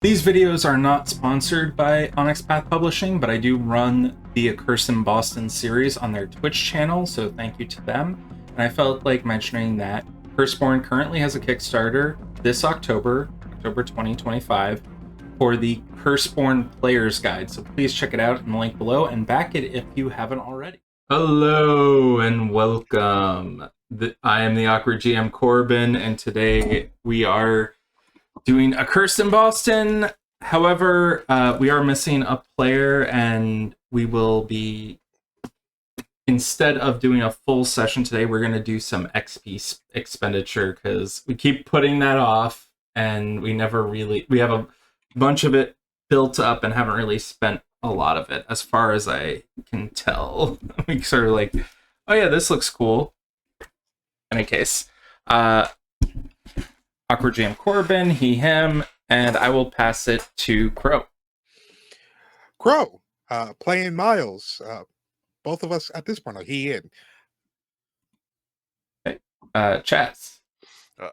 These videos are not sponsored by Onyx Path Publishing, but I do run the Accursed in Boston series on their Twitch channel, so thank you to them. And I felt like mentioning that Curseborne currently has a Kickstarter this October 2025, for the Curseborne Player's Guide. So please check it out in the link below and back it if you haven't already. Hello and welcome. I am the awkward GM Corbin, and today we are doing Accursed in Boston. However, we are missing a player, and we will be, instead of doing a full session today, we're going to do some XP expenditure because we keep putting that off, and we have a bunch of it built up and haven't really spent a lot of it, as far as I can tell. We sort of like, oh yeah, this looks cool. In any case, Awkward GM Corbin, he, him, and I will pass it to Krow. Krow, playing Miles. Both of us at this point are he in. Okay. Chaz.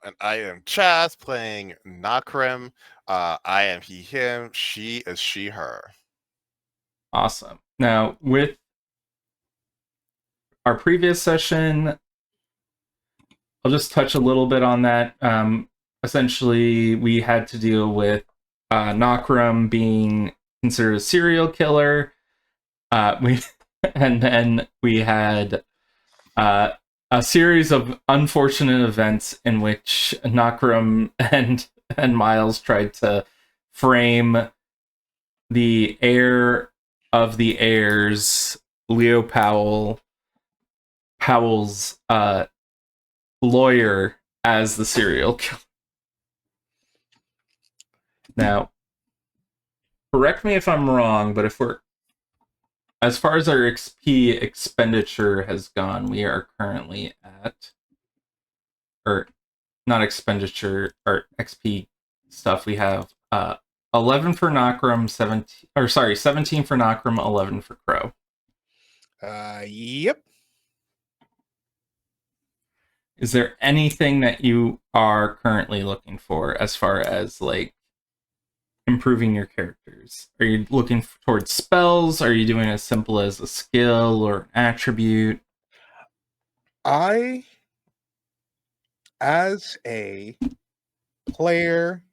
And I am Chaz, playing Nokrem. I am he, him. She is she, her. Awesome. Now, with our previous session, I'll just touch a little bit on that. Essentially, we had to deal with Nokrem being considered a serial killer. And then we had a series of unfortunate events in which Nokrem and Miles tried to frame the heir of the heirs, Leo Powell's lawyer, as the serial killer. Now, correct me if I'm wrong, but as far as our XP expenditure has gone, we are currently at, or not expenditure, or XP stuff, we have 11 for Nokrem, 17 for Nokrem, 11 for Krow. Yep. Is there anything that you are currently looking for as far as like improving your characters? Are you looking towards spells? Are you doing as simple as a skill or an attribute? As a player,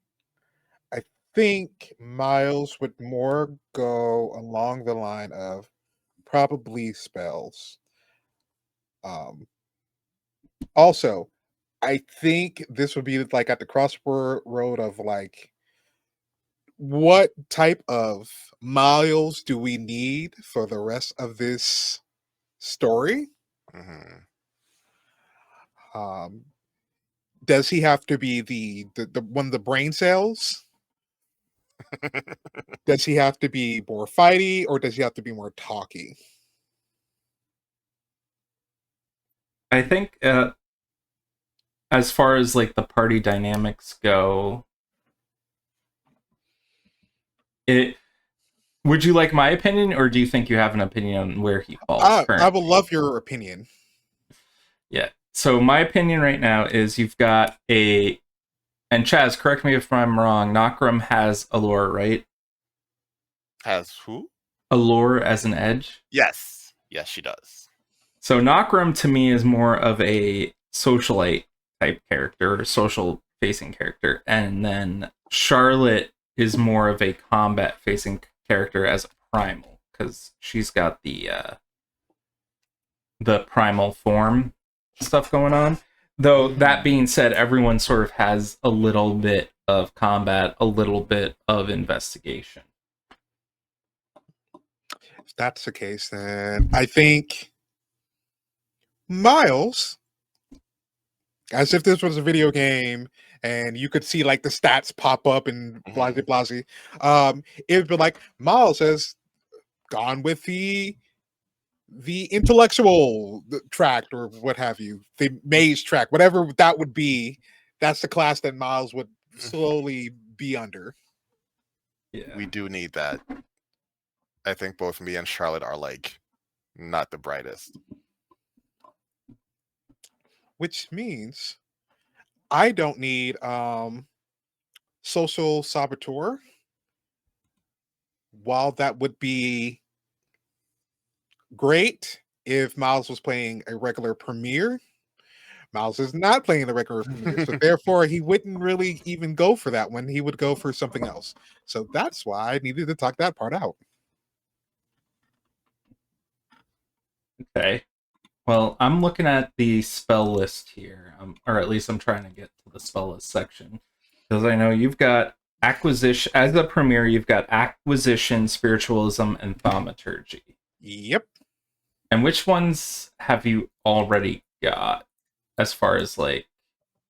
I think Miles would more go along the line of probably spells. Also, I think this would be like at the crossroad of like, what type of Miles do we need for the rest of this story? Mm-hmm. Does he have to be the one of the brain cells? Does he have to be more fighty, or does he have to be more talky? I think as far as like the party dynamics go, would you like my opinion, or do you think you have an opinion on where he falls currently? I would love your opinion. Yeah. So my opinion right now is you've got and Chaz, correct me if I'm wrong, Nokrem has allure, right? Has who? Allure as an edge? Yes. Yes, she does. So Nokrem to me is more of a socialite type character, or social facing character, and then Charlotte is more of a combat facing character as a primal, because she's got the primal form stuff going on. Though that being said, everyone sort of has a little bit of combat, a little bit of investigation. If that's the case, then I think Miles, as if this was a video game and you could see like the stats pop up and blase blase, it would be like Miles has gone with the intellectual track, or what have you, the maze track, whatever that would be. That's the class that Miles would slowly be under. Yeah, we do need that. I think both me and Charlotte are like not the brightest, which means I don't need social saboteur. while that would be great if Miles was playing a regular Premier, Miles is not playing the regular Premier, so therefore he wouldn't really even go for that one. He would go for something else. So that's why I needed to talk that part out. Okay. Well, I'm looking at the spell list here, or at least I'm trying to get to the spell list section, because I know you've got acquisition as the premier. You've got acquisition, spiritualism, and thaumaturgy. Yep. And which ones have you already got? As far as like,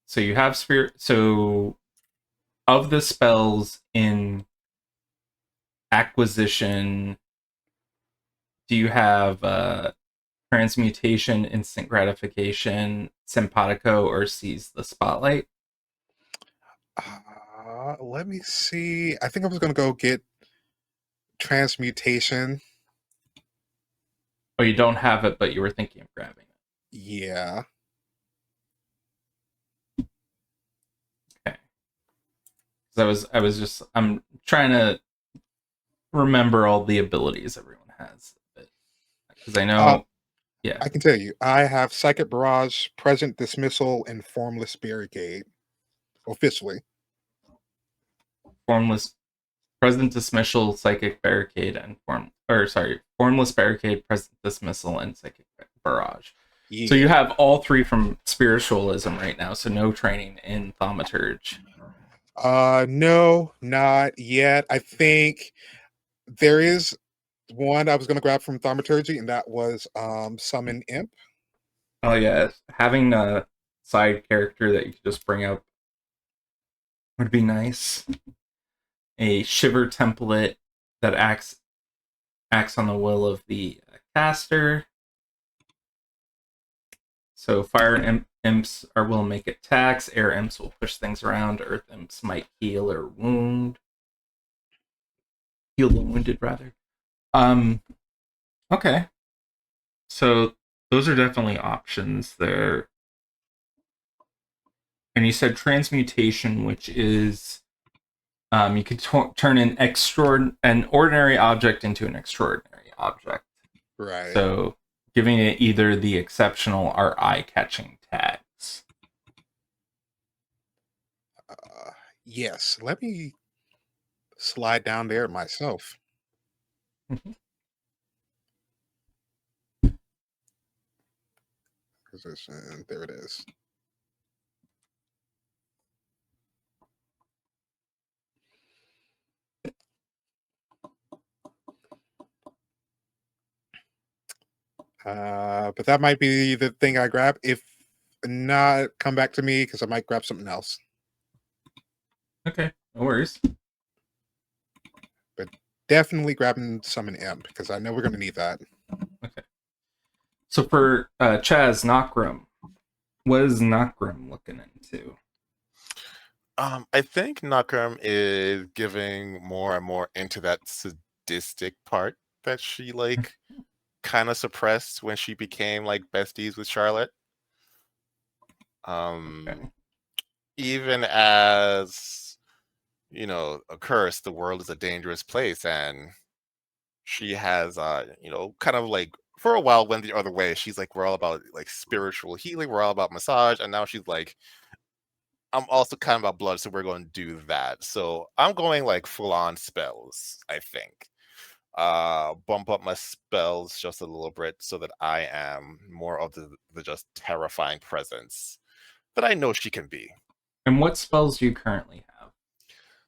so you have spirit. So of the spells in acquisition, do you have transmutation, instant gratification, simpatico, or seize the spotlight? Let me see. I think I was going to go get transmutation. Oh, you don't have it, but you were thinking of grabbing it. Yeah. Okay. Because I'm trying to remember all the abilities everyone has. Because I know, yeah. I can tell you, I have Psychic Barrage, Present Dismissal, and Formless Barricade. Officially. Formless, present dismissal, psychic barricade, and formless barricade, present dismissal, and psychic barrage. Yeah. So you have all three from spiritualism right now, so no training in thaumaturge. No, not yet. I think there is one I was going to grab from Thaumaturgy, and that was Summon Imp. Oh yeah, having a side character that you could just bring up would be nice. A shiver template that acts on the will of the caster. So fire imps will make attacks, air imps will push things around, earth imps might heal or wound. Heal the wounded, rather. Okay. So those are definitely options there. And you said transmutation, which is you can turn an ordinary object into an extraordinary object. Right. So giving it either the exceptional or eye-catching tags. Yes. Let me slide down there myself. Position. There it is. But that might be the thing I grab. If not, come back to me because I might grab something else. Okay, no worries. But definitely grabbing Summon Imp because I know we're going to need that. Okay. So for Chaz, Nokrem, what is Nokrem looking into? I think Nokrem is giving more and more into that sadistic part that she like kind of suppressed when she became like besties with Charlotte. Okay. Even as Accursed, the world is a dangerous place, and she has kind of like for a while went the other way. She's like, we're all about like spiritual healing, we're all about massage, and now she's like, I'm also kind of about blood, so we're going to do that. So I'm going like full on spells, I think. Bump up my spells just a little bit so that I am more of the just terrifying presence that I know she can be. And what spells do you currently have?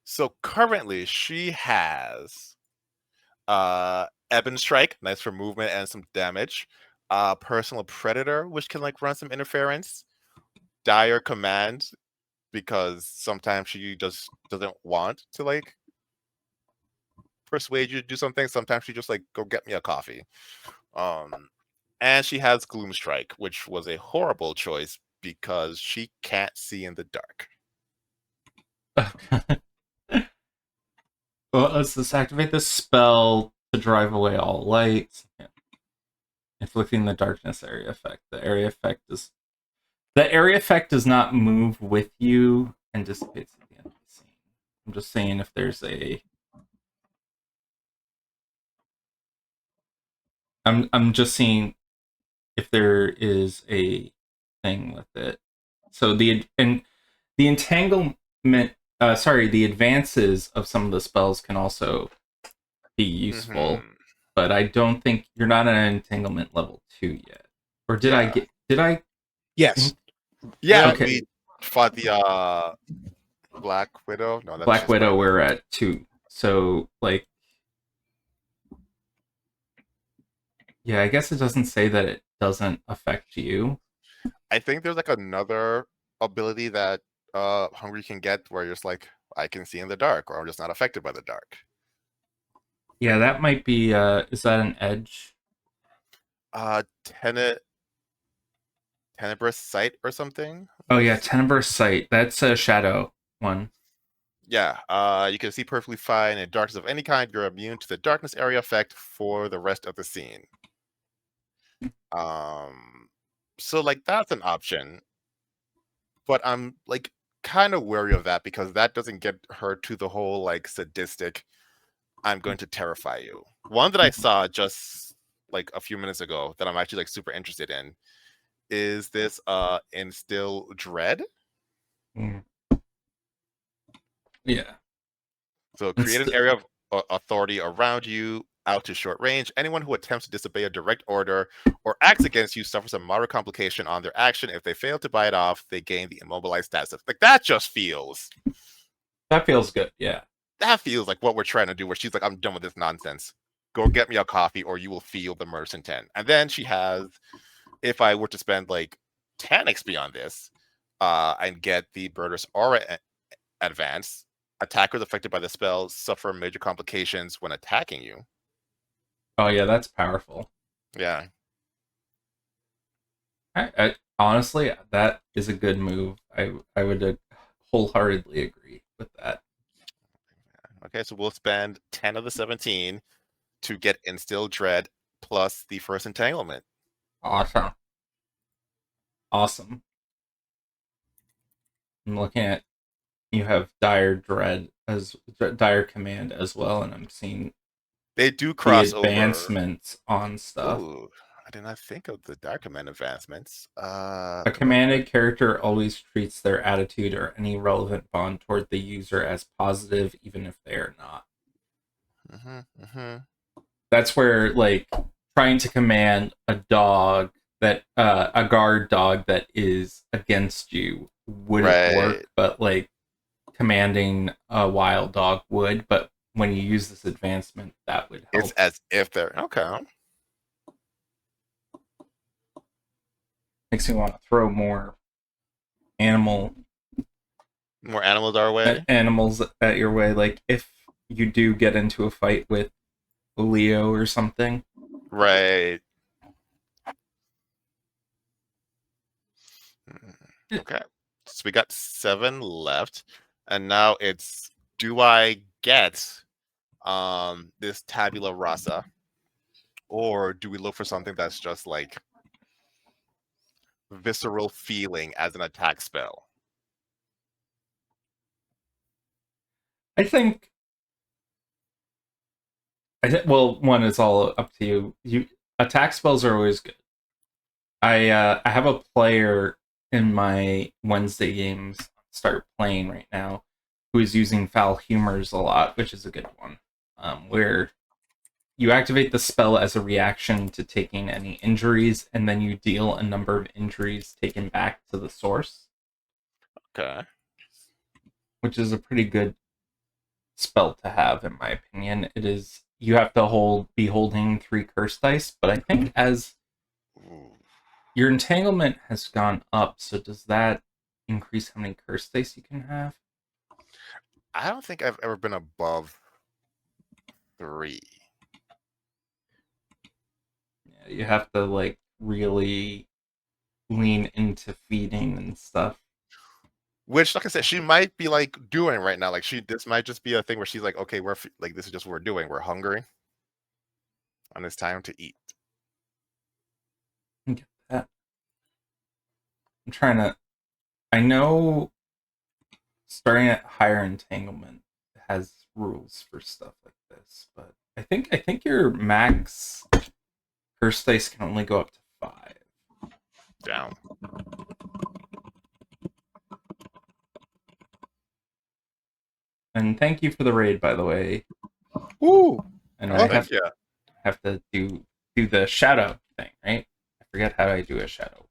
So currently she has Ebon Strike, nice for movement and some damage. Personal Predator, which can like run some interference. Dire Command, because sometimes she just doesn't want to like persuade you to do something. Sometimes she just like go get me a coffee. And she has Gloom Strike, which was a horrible choice because she can't see in the dark. Well, let's just activate the spell to drive away all light. Yeah. Inflicting the darkness area effect. The area effect does not move with you and dissipates at the end of the scene. I'm just saying if there's a I'm just seeing if there is a thing with it. So the entanglement, the advances of some of the spells can also be useful, Hmm. but I don't think you're not at entanglement level 2 yet. Or Yeah. did I Yes. Yeah, You're okay, we fought the Black Widow. No, that's Black she's part Widow of the. we're at 2. So like yeah, I guess it doesn't say that it doesn't affect you. I think there's like another ability that Hungry can get where you're just like, I can see in the dark, or I'm just not affected by the dark. Yeah, that might be is that an edge? Tenebrous Sight or something. Oh yeah, Let's. Tenebrous Sight. That's a shadow one. Yeah, you can see perfectly fine in darkness of any kind. You're immune to the darkness area effect for the rest of the scene. Um, so like that's an option, but I'm like kind of wary of that because that doesn't get her to the whole like sadistic. I'm going to terrify you. One that I saw just like a few minutes ago that I'm actually like super interested in is this instill dread. Mm. Yeah. So create an Inst- area of authority around you out to short range. Anyone who attempts to disobey a direct order or acts against you suffers a moderate complication on their action. If they fail to buy it off, they gain the immobilized status. Like that just feels that feels good. Yeah. that feels like what we're trying to do. Where she's like, I'm done with this nonsense. Go get me a coffee, or you will feel the Mercin 10. And then she has, if I were to spend like 10 XP on this, and get the Birders Aura advance, attackers affected by the spell suffer major complications when attacking you. Oh yeah, that's powerful. Yeah. I honestly, that is a good move. I would wholeheartedly agree with that. Okay, so we'll spend 10 of the 17 to get Instill Dread plus the first entanglement. Awesome. Awesome. I'm looking at you have dire dread as dire command as well, and I'm seeing They do the cross over. advancements on stuff. Ooh, I did not think of the Dark Command advancements. A commanded character always treats their attitude or any relevant bond toward the user as positive, even if they are not. Mm-hmm, mm-hmm. That's where, like, trying to command a dog that, a guard dog that is against you wouldn't Right. work, but, like, commanding a wild dog would. But when you use this advancement, that would It's help. as if they're okay. Makes me want to throw more animal More animals our way. animals at your way. Like if you do get into a fight with Leo or something. Right. Okay. So we got 7 left. And now it's, do I get this tabula rasa, or do we look for something that's just like visceral feeling as an attack spell? I think well, one, it's all up to you. You attack spells are always good. I have a player in my Wednesday games start playing right now who is using foul humors a lot, which is a good one. Where you activate the spell as a reaction to taking any injuries, and then you deal a number of injuries taken back to the source, Okay. which is a pretty good spell to have, in my opinion. It is you have to be holding 3 curse dice, but I think as Ooh. your entanglement has gone up, so does that increase how many curse dice you can have? I don't think I've ever been above 3. Yeah, you have to like really lean into feeding and stuff. Which, like I said, she might be like doing right now. Like this might just be a thing where she's like, okay, like this is just what we're doing. We're hungry, and it's time to eat. Get that. I'm trying to. I know starting at higher entanglement has rules for stuff like this, but I think your max curse dice can only go up to 5. Down. And thank you for the raid, by the way. Ooh. And I love I it. have to do the shadow thing, right? I forget how I do a shadow.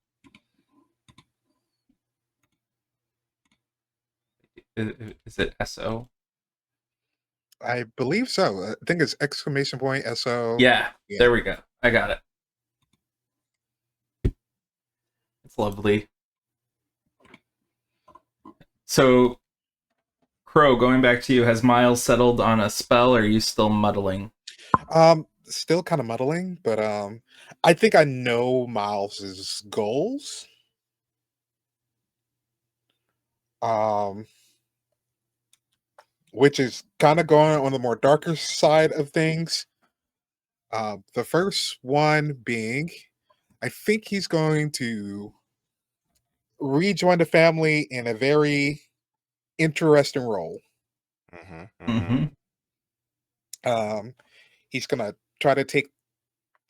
Is it SO? I believe so. I think it's exclamation point SO. Yeah, there we go. I got it. It's lovely. So, Krow, going back to you, has Miles settled on a spell, or are you still muddling? Still kind of muddling, but I think I know Miles's goals. Which is kind of going on the more darker side of things. The first one being, I think he's going to rejoin the family in a very interesting role. He's gonna try to take.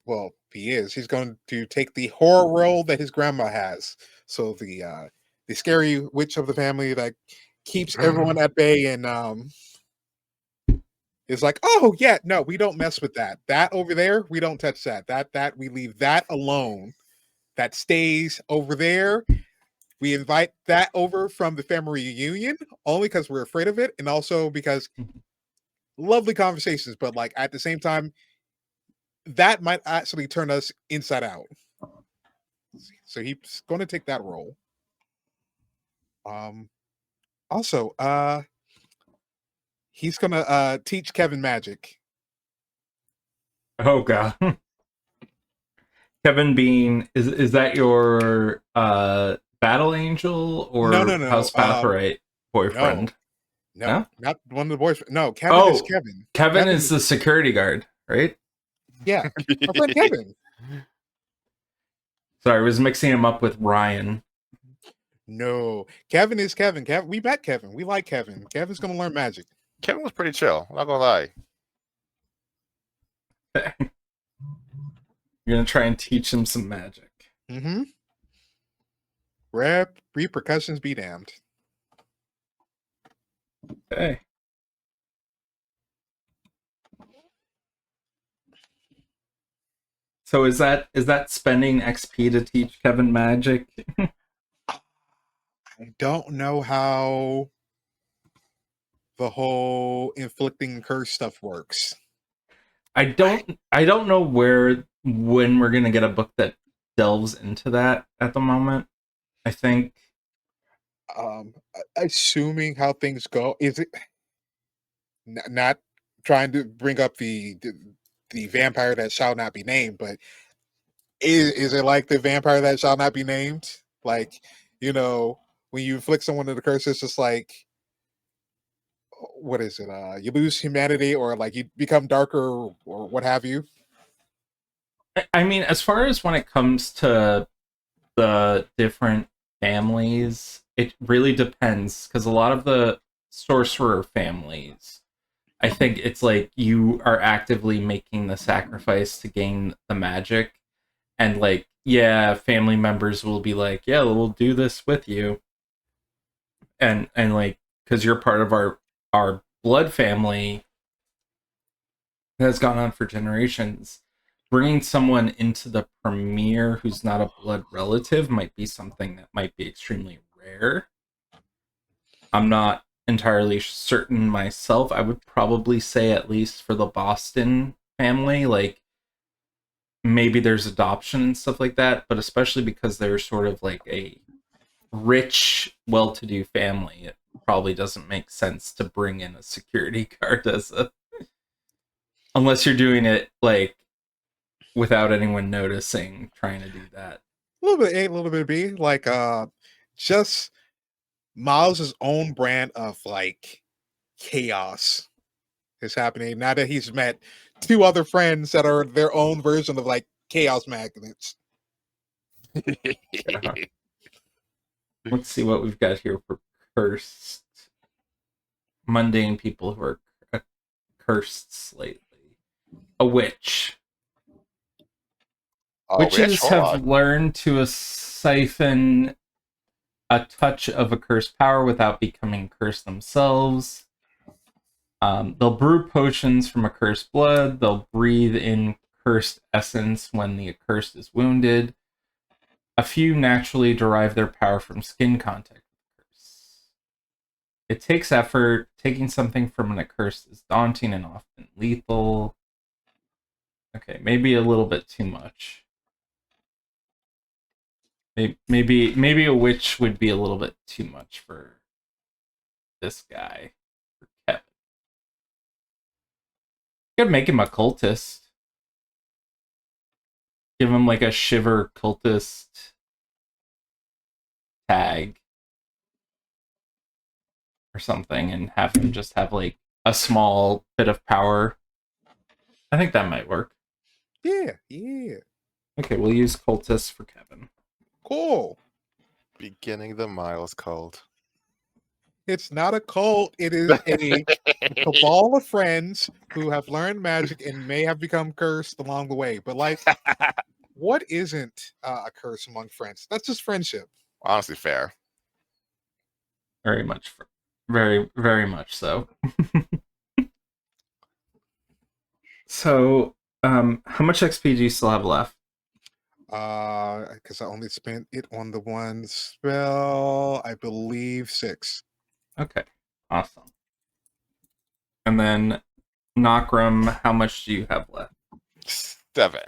Well, he is. He's going to take the horror role that his grandma has. So the scary witch of the family that keeps everyone at bay and is like, oh yeah, no, we don't mess with that. That over there, we don't touch that. That we leave that alone. That stays over there. We invite that over from the family reunion only because we're afraid of it, and also because lovely conversations, but like at the same time, that might actually turn us inside out. So he's going to take that role. Also, he's going to teach Kevin magic. Oh god. Kevin Bean, is that your battle angel or No. House Bathory boyfriend? No, not one of the boys. No, Kevin is Kevin. Kevin is the security guard, right? Yeah, my friend Kevin. Sorry, I was mixing him up with Ryan. No, Kevin is Kevin. We met Kevin. We like Kevin. Kevin's going to learn magic. Kevin was pretty chill. Not gonna lie. You're gonna try and teach him some magic. Mm-hmm. Repercussions be damned. Okay. So is that spending XP to teach Kevin magic? I don't know how the whole inflicting curse stuff works. I don't know when we're gonna get a book that delves into that at the moment. I think Assuming how things go, is it not trying to bring up the vampire that shall not be named, but is it like the vampire that shall not be named? Like, when you inflict someone with the curse, it's just like, what is it? You lose humanity, or like you become darker, or what have you. I mean, as far as when it comes to the different families, it really depends, because a lot of the sorcerer families, I think it's like you are actively making the sacrifice to gain the magic, and like, yeah, family members will be like, yeah, we'll do this with you, and like, because you're part of our blood family that has gone on for generations. Bringing someone into the premiere who's not a blood relative might be something that might be extremely rare. I'm not entirely certain myself. I would probably say, at least for the Boston family, like maybe there's adoption and stuff like that, but especially because they're sort of like a rich, well-to-do family, it probably doesn't make sense to bring in a security guard as a, unless you're doing it like without anyone noticing, trying to do that. A little bit A, a little bit B, like just Miles's own brand of like chaos is happening now that he's met two other friends that are their own version of like chaos magnets. Yeah. Let's see what we've got here for cursed mundane people who are cursed slightly. A witch. Oh, bitch, Witches hold have on. learned to siphon a touch of a cursed power without becoming cursed themselves. They'll brew potions from accursed blood. They'll breathe in cursed essence when the accursed is wounded. A few naturally derive their power from skin contact with the curse. It takes effort. Taking something from an accursed is daunting and often lethal. Okay, maybe a little bit too much. Maybe a witch would be a little bit too much for this guy, for Kevin. You could make him a cultist. Give him like a shiver cultist tag or something and have him just have like a small bit of power. I think that might work. Yeah, yeah. Okay, we'll use cultist for Kevin. Cool. Beginning the Miles cult. It's not a cult. It is a cabal of friends who have learned magic and may have become cursed along the way. But like, what isn't a curse among friends? That's just friendship. Honestly, fair. Very much, very much so. So, how much XP do you still have left? Because I only spent it on the one spell. I believe 6. Okay, awesome. And then Nokrem, how much do you have left? 7.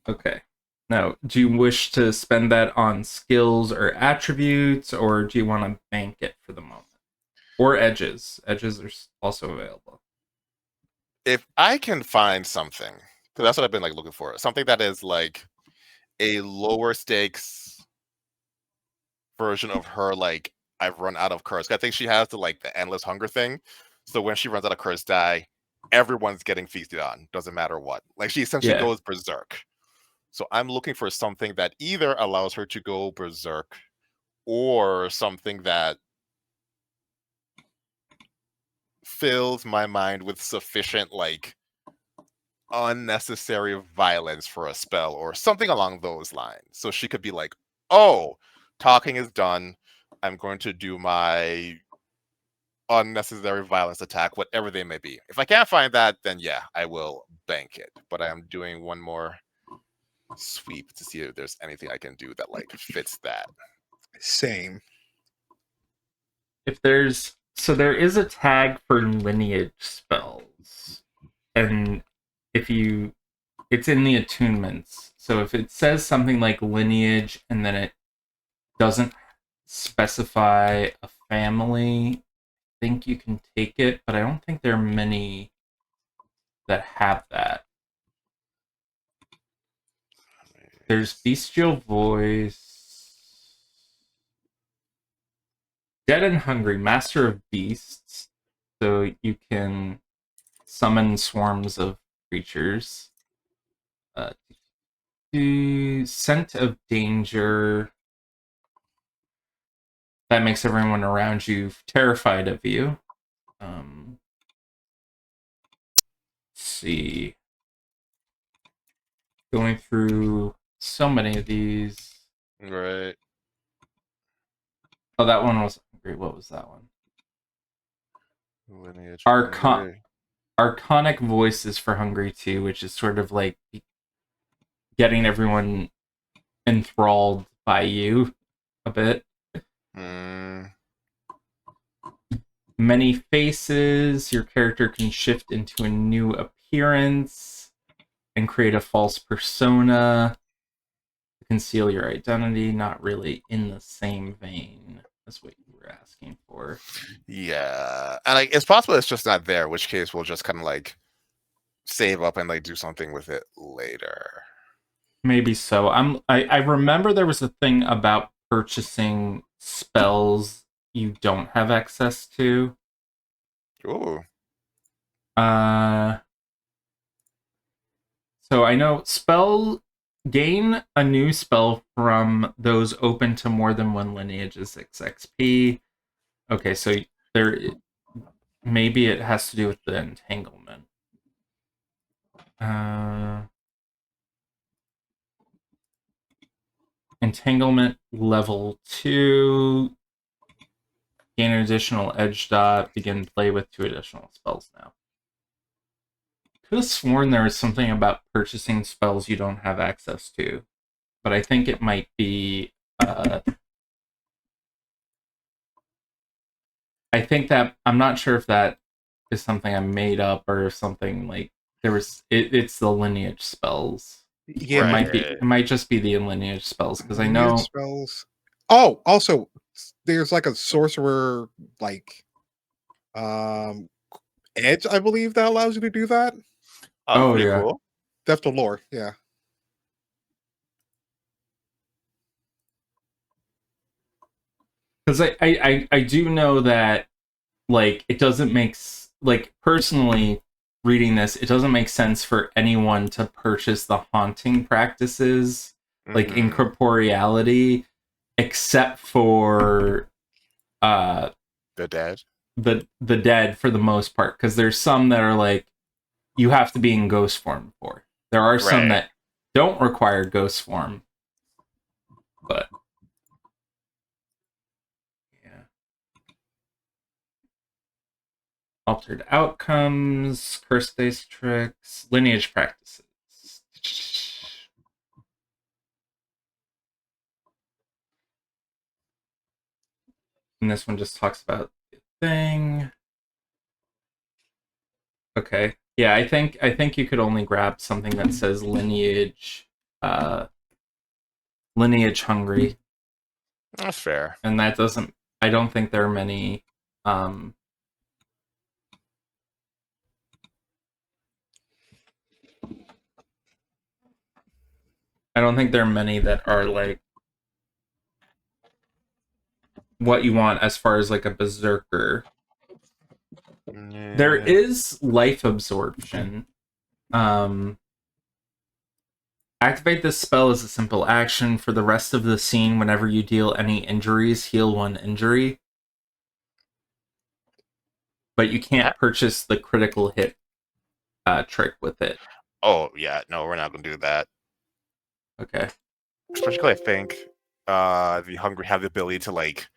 Okay. Now, do you wish to spend that on skills or attributes, or do you want to bank it for the moment? Or edges? Edges are also available. If I can find something, because that's what I've been like looking for, something that is like a lower stakes version of her, like I've run out of curse. I think she has the endless hunger thing. So when she runs out of curse die, everyone's getting feasted on. Doesn't matter what. Like she essentially Yeah. goes berserk. So I'm looking for something that either allows her to go berserk or something that fills my mind with sufficient like unnecessary violence for a spell or something along those lines. So she could be like, "Oh, talking is done. I'm going to do my unnecessary violence attack, whatever they may be." If I can't find that, then yeah, I will bank it. But I am doing one more sweep to see if there's anything I can do that like fits that. Same. If there's there is a tag for lineage spells, and if you it's in the attunements. So if it says something like lineage and then it doesn't specify a family, I think you can take it, but I don't think there are many that have that. There's bestial voice, dead and hungry, master of beasts, so you can summon swarms of creatures. Scent of danger, that makes everyone around you terrified of you. Let's see. Going through so many of these. Right. Oh, that one was hungry. What was that one? Lineage Archonic voices for hungry too, which is sort of like getting everyone enthralled by you a bit. Many faces. Your character can shift into a new appearance and create a false persona. Conceal your identity. Not really in the same vein as what you were asking for. Yeah, and like it's possible it's just not there, which case we'll just kind of like save up and like do something with it later. Maybe so. I remember there was a thing about purchasing spells you don't have access to. Ooh. So I know gain a new spell from those open to more than one lineage is 6 XP. Okay, so there maybe it has to do with the entanglement. Entanglement level 2. Gain an additional edge dot. Begin play with 2 additional spells now. Could have sworn there was something about purchasing spells you don't have access to, but I think it might be. I think that I'm not sure if that is something I made up or something like there was. It's the lineage spells. Yeah, It might be. Right. It might just be the lineage spells because I lineage know. spells. Oh, also, there's like a sorcerer like edge, I believe, that allows you to do that. Oh, that's Oh pretty yeah. cool. Depth of lore, yeah. Because I do know that like it doesn't make like personally reading this it doesn't make sense for anyone to purchase the haunting practices like incorporeality except for uh The dead. the dead for the most part because there's some that are like you have to be in ghost form for. There are some Right. that don't require ghost form, but yeah. Altered outcomes, curse-based tricks, lineage practices. And this one just talks about the thing. Okay. Yeah, I think you could only grab something that says lineage lineage hungry. That's fair. And that doesn't I don't think there are many I don't think there are many that are like what you want as far as like a berserker. There Yeah. is life absorption. Activate this spell as a simple action. For the rest of the scene, whenever you deal any injuries, heal 1 injury. But you can't purchase the critical hit trick with it. Oh yeah, no, we're not gonna do that. Okay. Especially, I think the hungry have the ability to like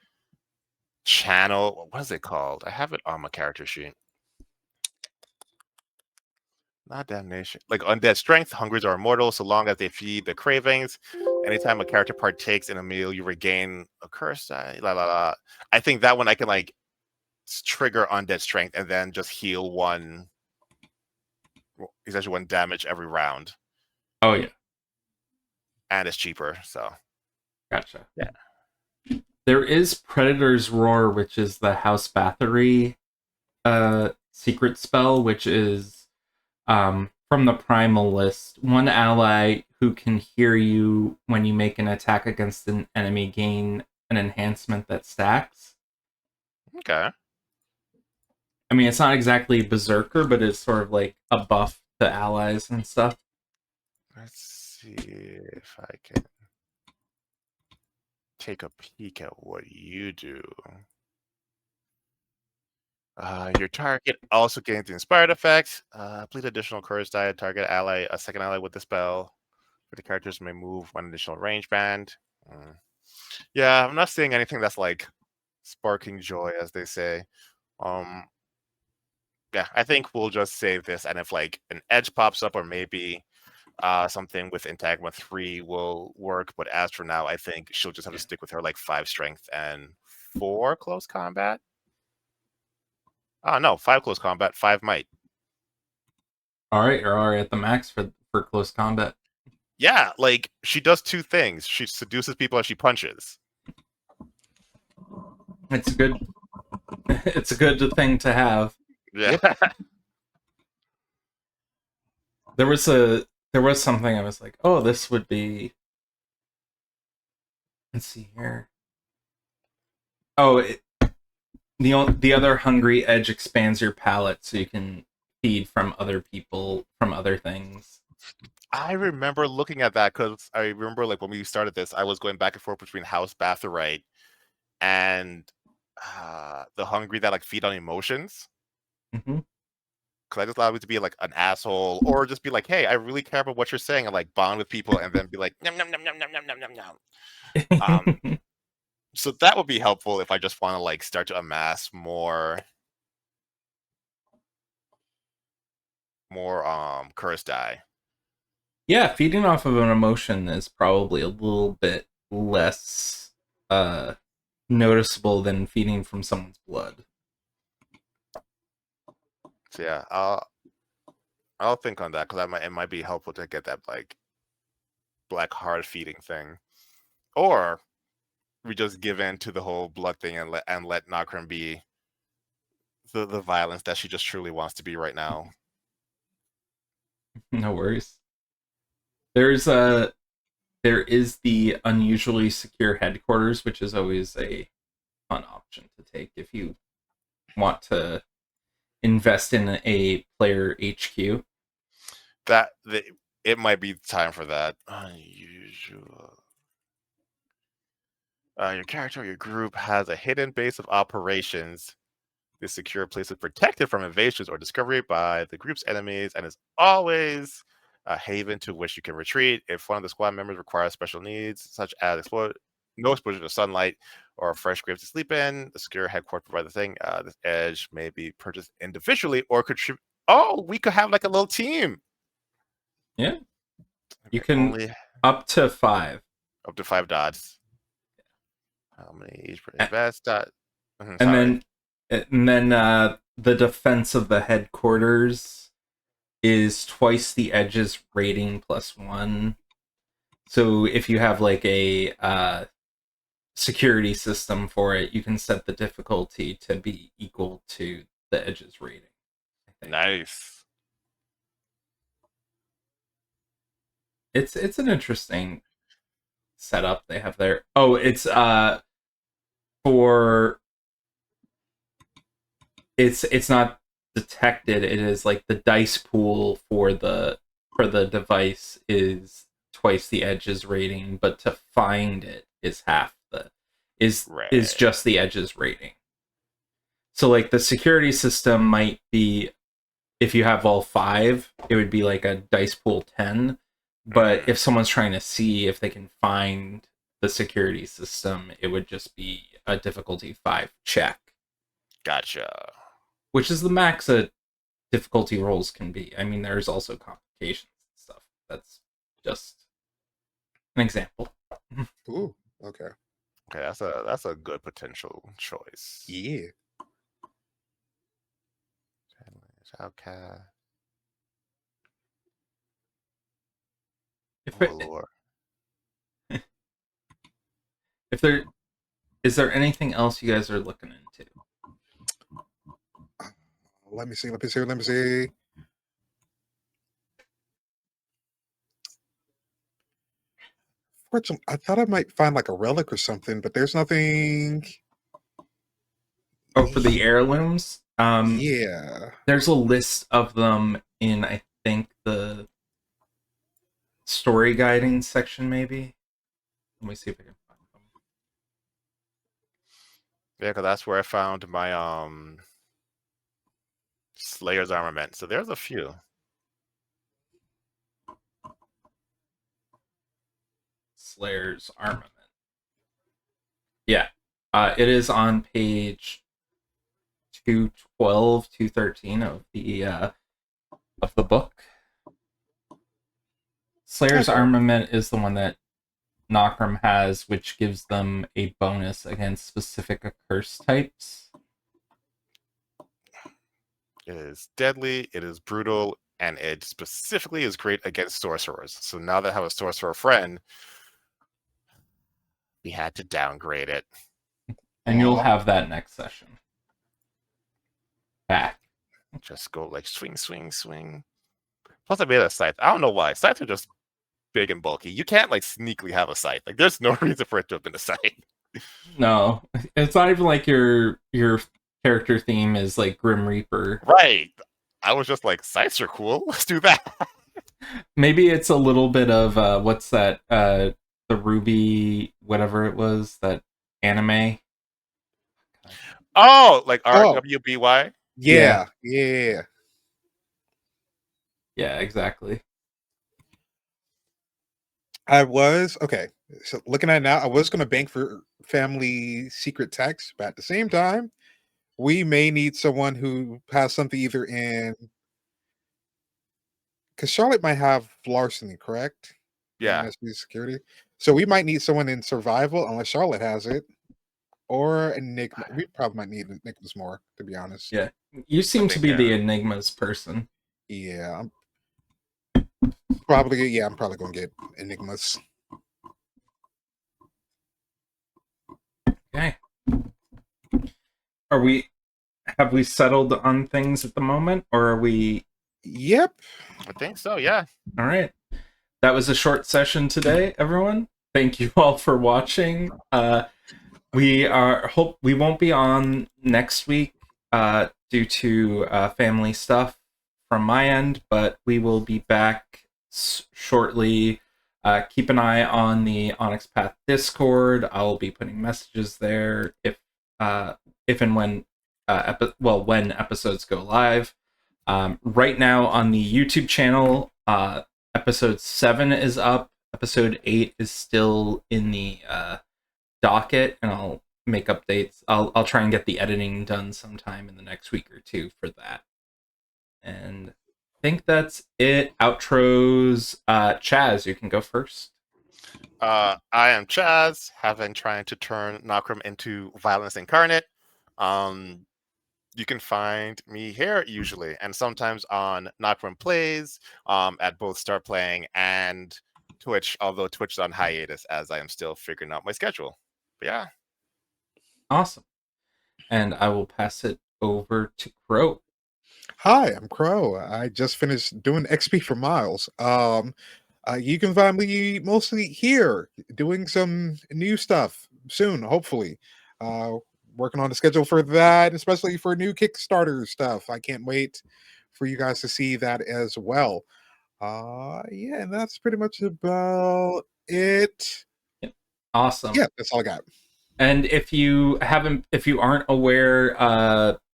channel. What is it called? I have it on my character sheet. Not damnation. Like undead strength, hungers are immortal so long as they feed the cravings. Anytime a character partakes in a meal, you regain a curse. I think that one I can like trigger undead strength and then just heal essentially 1 damage every round. Oh yeah. And it's cheaper, so Gotcha. yeah. There is Predator's Roar, which is the House Bathory secret spell, which is from the primal list. 1 ally who can hear you when you make an attack against an enemy gain an enhancement that stacks. Okay. I mean, it's not exactly Berserker, but it's sort of like a buff to allies and stuff. Let's see if I can take a peek at what you do. Your target also gains the inspired effect. Bleed additional curse die. Target ally, a second ally with the spell. For the characters may move 1 additional range band. Yeah, I'm not seeing anything that's like sparking joy, as they say. Yeah, I think we'll just save this, and if like an edge pops up, or maybe something with entanglement 3 will work. But as for now, I think she'll just have to stick with her like 5 strength and 4 close combat. Oh no, 5 close combat, 5 might. All right, you're already at the max for close combat. Yeah, like she does 2 things. She seduces people and she punches. It's good. It's a good thing to have. Yeah. There was something I was like, oh, this would be. Let's see here. Oh, the other hungry edge expands your palate, so you can feed from other people from other things. I remember looking at that because I remember like when we started this, I was going back and forth between House Bathory and the hungry that like feed on emotions. Mm-hmm. because I just allow me to be like an asshole, or just be like, hey, I really care about what you're saying, and like bond with people, and then be like, nom nom nom nom nom nom nom nom nom. So that would be helpful if I just want to like start to amass more curse die. Yeah, feeding off of an emotion is probably a little bit less noticeable than feeding from someone's blood. So yeah, I'll think on that, because it might be helpful to get that like black heart feeding thing, or we just give in to the whole blood thing and let Nokrem be the violence that she just truly wants to be right now. No worries. There is the unusually secure headquarters, which is always a fun option to take if you want to invest in a player HQ. It might be time for that. Unusual. Your character or your group has a hidden base of operations. This secure place is protected from invasions or discovery by the group's enemies, and is always a haven to which you can retreat if one of the squad members requires special needs, such as no exposure to sunlight or a fresh grave to sleep in. The secure headquarters provide the thing. This edge may be purchased individually or contribute. Oh, we could have like a little team. Yeah, you can up to 5. Up to 5 dots. How many each per invest dot? And then the defense of the headquarters is twice the edge's rating plus 1. So if you have like a security system for it, you can set the difficulty to be equal to the edge's rating. Nice. It's an interesting setup they have there. Oh, it's it's not detected. It is like the dice pool for the device is twice the edge's rating, but to find it is half is just the edge's rating. So like the security system might be, if you have all 5, it would be like a dice pool 10. But if someone's trying to see if they can find the security system, it would just be a difficulty 5 check. Gotcha. Which is the max that difficulty rolls can be. I mean, there's also complications and stuff. That's just an example. Ooh, okay. Okay, that's a good potential choice. Yeah. Okay. If there is there anything else you guys are looking into? Let me see. I thought I might find like a relic or something, but there's nothing. Oh, for the heirlooms? Yeah. There's a list of them in, I think, the story guiding section, maybe. Let me see if I can find them. Yeah, because that's where I found my Slayer's armament. So there's a few. Slayer's armament. Yeah. It is on page 212, 213 of the book. Slayer's armament is the one that Nokrem has, which gives them a bonus against specific accursed types. It is deadly, it is brutal, and it specifically is great against sorcerers. So now that I have a sorcerer friend, we had to downgrade it. And you'll have that next session. Back. Just go like swing, swing, swing. Plus I made a scythe. I don't know why. Scythes are just big and bulky. You can't like sneakily have a scythe. Like there's no reason for it to have been a scythe. No. It's not even like your character theme is like Grim Reaper. Right. I was just like, scythes are cool. Let's do that. Maybe it's a little bit of what's that? The Ruby, whatever it was, that anime. Oh, like RWBY? Yeah. Yeah, exactly. I was okay. So looking at it now, I was going to bank for family secret text, but at the same time, we may need someone who has something either in because Charlotte might have larceny, correct? Yeah, MSB security. So we might need someone in survival unless Charlotte has it, or Enigma. We probably might need Enigmas more, to be honest. Yeah. You I seem to think be the Enigmas person. Yeah, I'm probably gonna get Enigmas. Okay. Are we have we settled on things at the moment, or are we Yep. I think so. Yeah. all right? That was a short session today, everyone. Thank you all for watching. We won't be on next week due to family stuff from my end, but we will be back shortly. Keep an eye on the Onyx Path Discord. I'll be putting messages there if and when when episodes go live. Right now on the YouTube channel, episode 7 is up. Episode 8 is still in the docket, and I'll make updates. I'll try and get the editing done sometime in the next week or two for that. And I think that's it. Outros. Chaz, you can go first. I am Chaz, having trying to turn Nokrem into violence incarnate. You can find me here usually, and sometimes on Nokrem Plays, at both Start Playing and Twitch, although Twitch is on hiatus as I am still figuring out my schedule. But yeah. Awesome. And I will pass it over to Krow. Hi, I'm Crow. I just finished doing XP for Miles. You can find me mostly here doing some new stuff soon, hopefully. Uh, Working on the schedule for that, especially for new Kickstarter stuff. I can't wait for you guys to see that as well. Yeah, and that's pretty much about it. Awesome. Yeah, that's all I got. And if you aren't aware,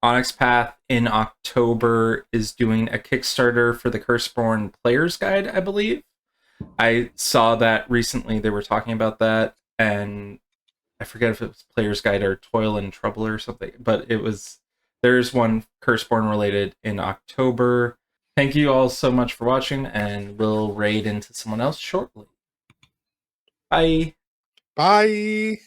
Onyx Path in October is doing a Kickstarter for the Curseborne Player's Guide, I believe. I saw that recently. They were talking about that, and I forget if it was Player's Guide or Toil and Trouble or something, but there's one Curseborne related in October. Thank you all so much for watching, and we'll raid into someone else shortly. Bye. Bye.